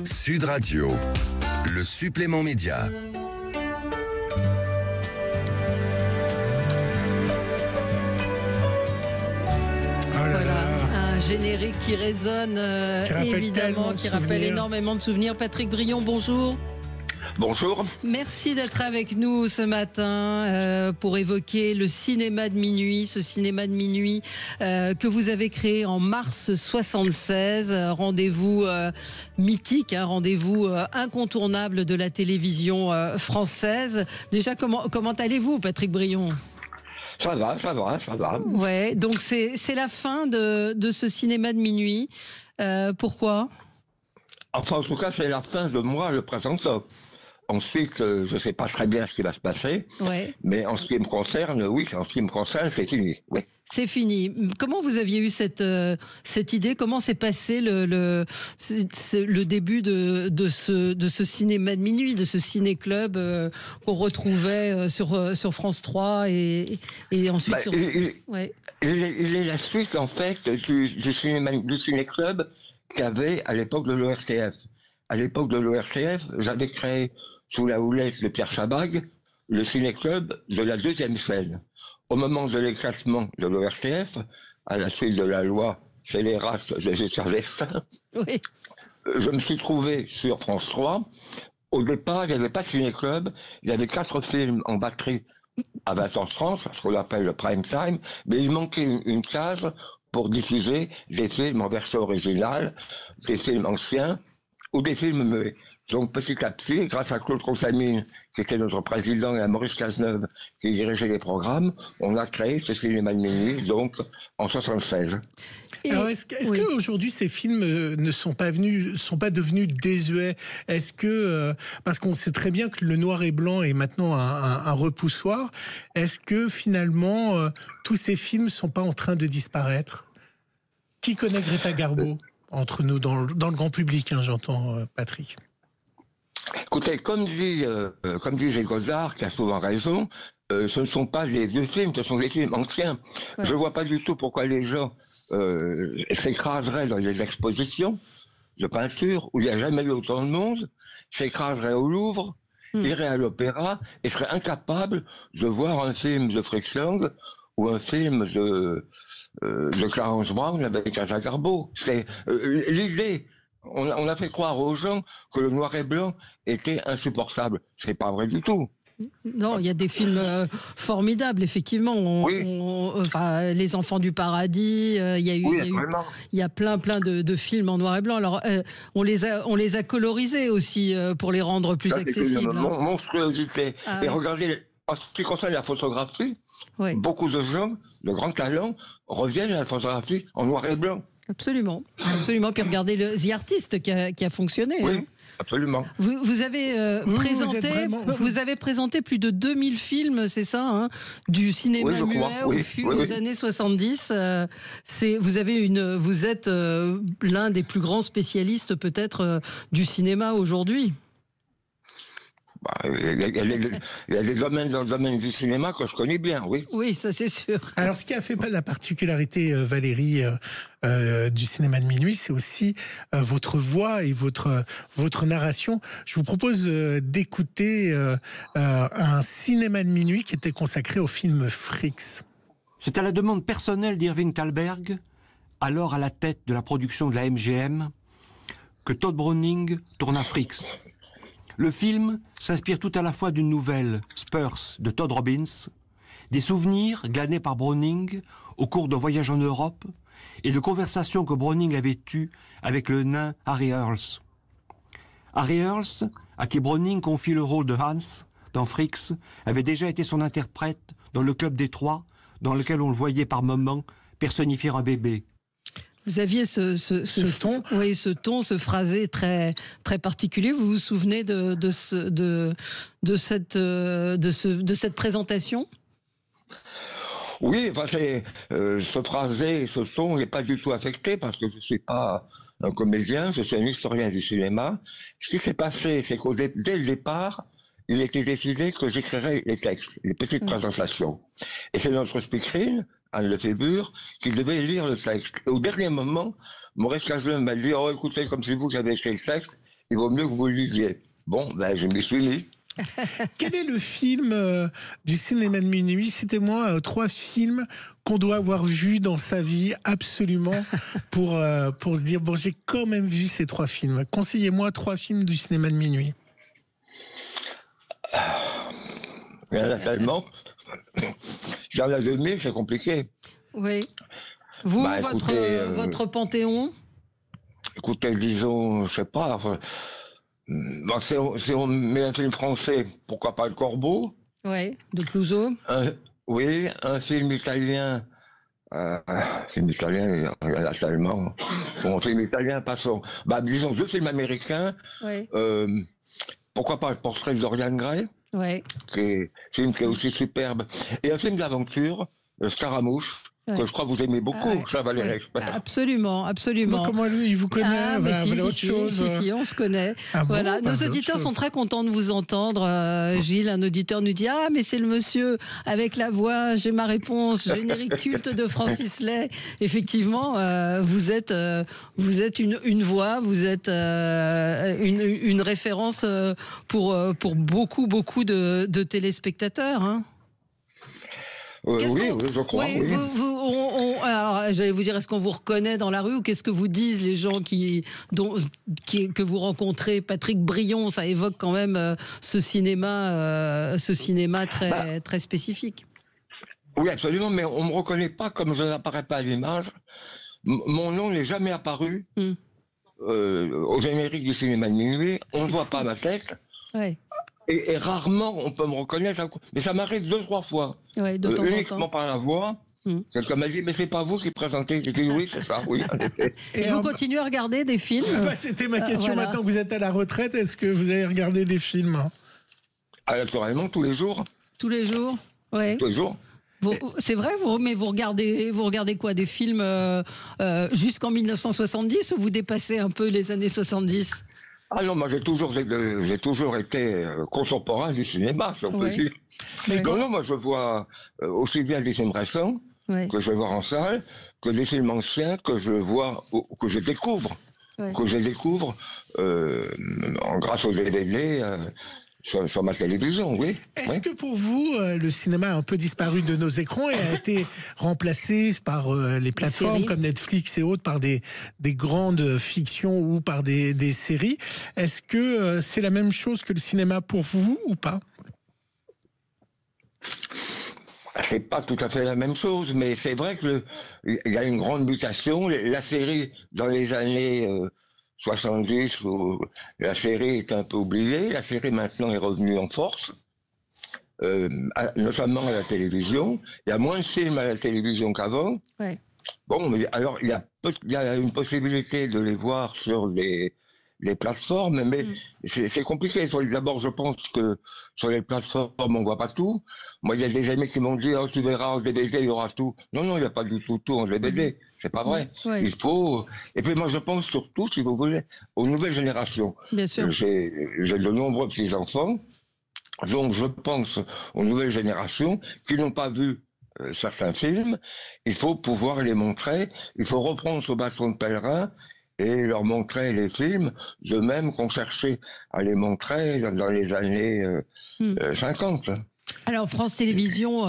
Sud Radio, le supplément média. Générique qui résonne, évidemment, qui rappelle énormément de souvenirs. Patrick Brion, bonjour. Bonjour. Merci d'être avec nous ce matin pour évoquer le cinéma de minuit, ce cinéma de minuit que vous avez créé en mars 76. Rendez-vous mythique, rendez-vous incontournable de la télévision française. Déjà, comment allez-vous, Patrick Brion ? Ça va. Ouais, donc c'est la fin de ce cinéma de minuit. Pourquoi ? Enfin, en tout cas, c'est la fin de moi, le présenteur. Ensuite, je ne sais pas très bien ce qui va se passer, mais en ce qui me concerne, c'est fini. Oui. C'est fini. Comment vous aviez eu cette idée ? Comment s'est passé le début de ce cinéma de minuit, de ce ciné-club qu'on retrouvait sur France 3 et ensuite sur... Il est la suite, en fait, du ciné-club qu'il y avait à l'époque de l'ORTF. À l'époque de l'ORTF, j'avais créé, sous la houlette de Pierre Chabag, le ciné-club de la deuxième chaîne. Au moment de l'éclatement de l'ORTF, à la suite de la loi scélérate de Giscard d'Estaing, je me suis trouvé sur France 3. Au départ, il n'y avait pas de ciné-club, il y avait 4 films en batterie à 20h30, ce qu'on appelle le prime time, mais il manquait une case pour diffuser des films en version originale, des films anciens ou des films muets. Donc petit à petit, grâce à Claude Contamine, qui était notre président, et à Maurice Cazeneuve, qui dirigeait les programmes, on a créé ce cinéma de minuit, donc en 76. Alors est-ce qu'aujourd'hui ces films ne sont pas devenus désuets ? Est-ce que parce qu'on sait très bien que le noir et blanc est maintenant un repoussoir, est-ce que finalement tous ces films sont pas en train de disparaître ? Qui connaît Greta Garbo entre nous dans le grand public, j'entends Patrick. Écoutez, comme dit Gilles Godard, qui a souvent raison, ce ne sont pas des vieux films, ce sont des films anciens. Ouais. Je ne vois pas du tout pourquoi les gens s'écraseraient dans des expositions de peinture où il n'y a jamais eu autant de monde, s'écraseraient au Louvre, iraient à l'opéra et seraient incapables de voir un film de Fritz Lang ou un film de Clarence Brown avec Greta Garbo. C'est l'idée. On a fait croire aux gens que le noir et blanc était insupportable. C'est pas vrai du tout. Non, il y a des films formidables, effectivement. Les Enfants du Paradis, il y a plein de films en noir et blanc. Alors, on les a colorisés aussi pour les rendre plus accessibles. C'est une monstruosité. Et regardez, en ce qui concerne la photographie, beaucoup de gens de grand talent reviennent à la photographie en noir et blanc. Absolument. Puis regardez The Artist qui a fonctionné. Oui, absolument. Vous avez présenté plus de 2000 films, c'est ça, du cinéma muet aux années 70. Vous êtes l'un des plus grands spécialistes peut-être du cinéma aujourd'hui. Il y a des domaines dans le domaine du cinéma que je connais bien, oui. Oui, ça c'est sûr. Alors, ce qui a fait la particularité, Valérie, du cinéma de minuit, c'est aussi votre voix et votre narration. Je vous propose d'écouter un cinéma de minuit qui était consacré au film Fricks. C'est à la demande personnelle d'Irving Thalberg, alors à la tête de la production de la MGM, que Todd Browning tourna Fricks. Le film s'inspire tout à la fois d'une nouvelle, Spurs, de Todd Robbins, des souvenirs glanés par Browning au cours d'un voyage en Europe et de conversations que Browning avait eues avec le nain Harry Earls. Harry Earls, à qui Browning confie le rôle de Hans dans Fricks, avait déjà été son interprète dans le Club des Trois, dans lequel on le voyait par moments personnifier un bébé. Vous aviez ce ton, ce phrasé très très particulier. Vous vous souvenez de cette présentation ? Oui, ce phrasé, ce ton n'est pas du tout affecté parce que je ne suis pas un comédien, je suis un historien du cinéma. Ce qui s'est passé, c'est que dès le départ, il était décidé que j'écrirais les textes, les petites présentations. Et c'est notre speakerine, Anne Lefébure, qui devait lire le texte. Et au dernier moment, Maurice Cazeneuve m'a dit « Oh, écoutez, comme c'est vous qui avez écrit le texte, il vaut mieux que vous le lisiez. Bon, ben, je m'y suis mis. Quel est le film du cinéma de minuit? Citez-moi 3 films qu'on doit avoir vus dans sa vie absolument pour se dire, bon, j'ai quand même vu ces 3 films. Conseillez-moi 3 films du cinéma de minuit. Il y en a tellement. J'en ai 2000, c'est compliqué. Oui. Vous, Bah, écoutez, votre panthéon? Écoutez, disons, je sais pas. Enfin, bon, si on met un film français, pourquoi pas Le Corbeau? Oui, de Clouseau. Oui, un film italien. Film italien, il y en a tellement. Bon, film italien, passons. Bah, disons 2 films américains. Oui. Pourquoi pas Le Portrait de Dorian Gray? Oui. Film qui est aussi superbe. Et un film d'aventure, Scaramouche, que je crois que vous aimez beaucoup, ça, Valérie Expert. Absolument, absolument. Comment lui, il vous connaît? Si, on se connaît. Voilà. Nos auditeurs sont très contents de vous entendre. Gilles, un auditeur nous dit: ah, mais c'est le monsieur avec la voix, j'ai ma réponse, générique culte de Francis Lay. Effectivement, vous êtes une voix, vous êtes une référence pour beaucoup de téléspectateurs. Hein. Oui, je crois. Oui. Alors, j'allais vous dire, est-ce qu'on vous reconnaît dans la rue ou qu'est-ce que vous disent les gens que vous rencontrez? Patrick Brion, ça évoque quand même ce cinéma très spécifique. Oui, absolument, mais on ne me reconnaît pas comme je n'apparais pas à l'image. Mon nom n'est jamais apparu au générique du cinéma de minuit. On ne voit pas ma tête. Ouais. Et rarement on peut me reconnaître, mais ça m'arrive 2-3 fois. Ouais, de temps en uniquement temps. par la voix. Quelqu'un m'a dit, mais c'est pas vous qui présentez. J'ai dit oui, c'est ça, oui. Et vous continuez à regarder des films? C'était ma question. Voilà. Maintenant que vous êtes à la retraite, est-ce que vous allez regarder des films? Naturellement, tous les jours. Tous les jours? Ouais. Tous les jours. C'est vrai, mais vous regardez quoi? Des films jusqu'en 1970 ou vous dépassez un peu les années 70? Ah non, moi j'ai toujours été contemporain du cinéma, si on peut dire. Non, moi je vois aussi bien des films récents que je vais voir en salle, que des films anciens que je vois, que je découvre, grâce aux DVD. Sur ma télévision, oui. Est-ce que pour vous, le cinéma a un peu disparu de nos écrans et a été remplacé par les plateformes comme Netflix et autres, par des grandes fictions ou par des séries? Est-ce que c'est la même chose que le cinéma pour vous ou pas? C'est pas tout à fait la même chose, mais c'est vrai qu'il y a une grande mutation. La série, dans les années 70, où la série est un peu oubliée. La série maintenant est revenue en force, notamment à la télévision. Il y a moins de films à la télévision qu'avant. Ouais. Bon, mais alors il y a une possibilité de les voir sur les plateformes, mais c'est compliqué. D'abord, je pense que sur les plateformes, on voit pas tout. Moi, il y a des amis qui m'ont dit, oh, tu verras en DVD, il y aura tout. Non, il n'y a pas du tout en DVD. C'est pas vrai. Il faut. Et puis moi, je pense surtout, si vous voulez, aux nouvelles générations. Bien sûr. J'ai de nombreux petits-enfants, donc je pense aux nouvelles générations qui n'ont pas vu certains films. Il faut pouvoir les montrer. Il faut reprendre ce bâton de pèlerin et leur montrer les films, de même qu'on cherchait à les montrer dans les années 50. Alors France Télévisions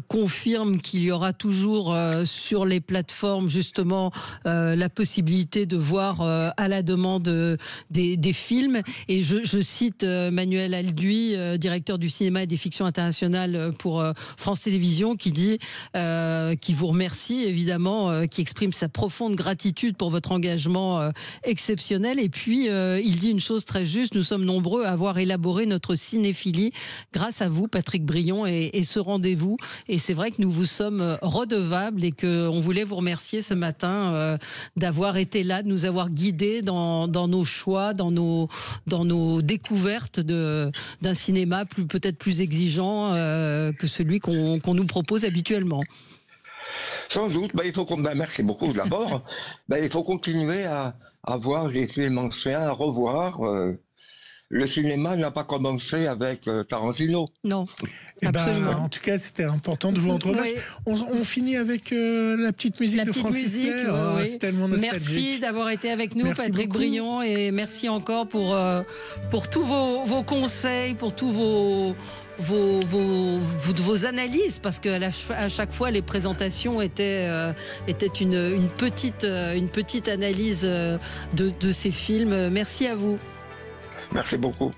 confirme qu'il y aura toujours sur les plateformes justement la possibilité de voir à la demande des films. Et je cite Manuel Alduy, directeur du cinéma et des fictions internationales pour France Télévisions, qui dit, qui vous remercie évidemment, qui exprime sa profonde gratitude pour votre engagement exceptionnel. Et puis il dit une chose très juste: nous sommes nombreux à avoir élaboré notre cinéphilie grâce à vous, Patrick Brion, et ce rendez-vous. Et c'est vrai que nous vous sommes redevables et qu'on voulait vous remercier ce matin d'avoir été là, de nous avoir guidés dans nos choix, dans nos découvertes d'un cinéma peut-être plus exigeant que celui qu'on nous propose habituellement. Sans doute, merci beaucoup d'abord. Il faut continuer à voir les films anciens, à revoir. le cinéma n'a pas commencé avec Tarantino. Non, Eh ben, absolument. en tout cas, c'était important de vous rendre hommage. Oui. On finit avec la petite musique La de petite Francis musique, Lay. Oh, oui. c'est tellement nostalgique. Merci d'avoir été avec nous, Merci Patrick beaucoup. Brion, et merci encore pour tous vos conseils, pour tous vos analyses, parce que à chaque fois les présentations étaient une petite analyse de ces films. Merci à vous. Merci beaucoup.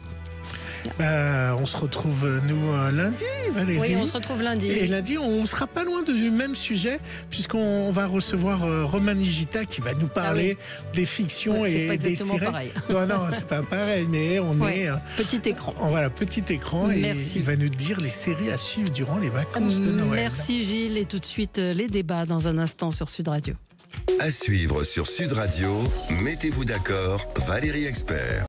On se retrouve, nous, lundi, Valérie. Oui, on se retrouve lundi. Et lundi, on sera pas loin du même sujet, puisqu'on va recevoir Roman Higita qui va nous parler des fictions Ouais, c'est et pas des exactement sirènes. pareil. Non, c'est pas pareil, mais on Ouais, est... petit écran. Voilà, petit écran, et Merci. il va nous dire les séries à suivre durant les vacances de Noël. Merci Gilles, et tout de suite les débats dans un instant sur Sud Radio. À suivre sur Sud Radio, mettez-vous d'accord, Valérie Expert.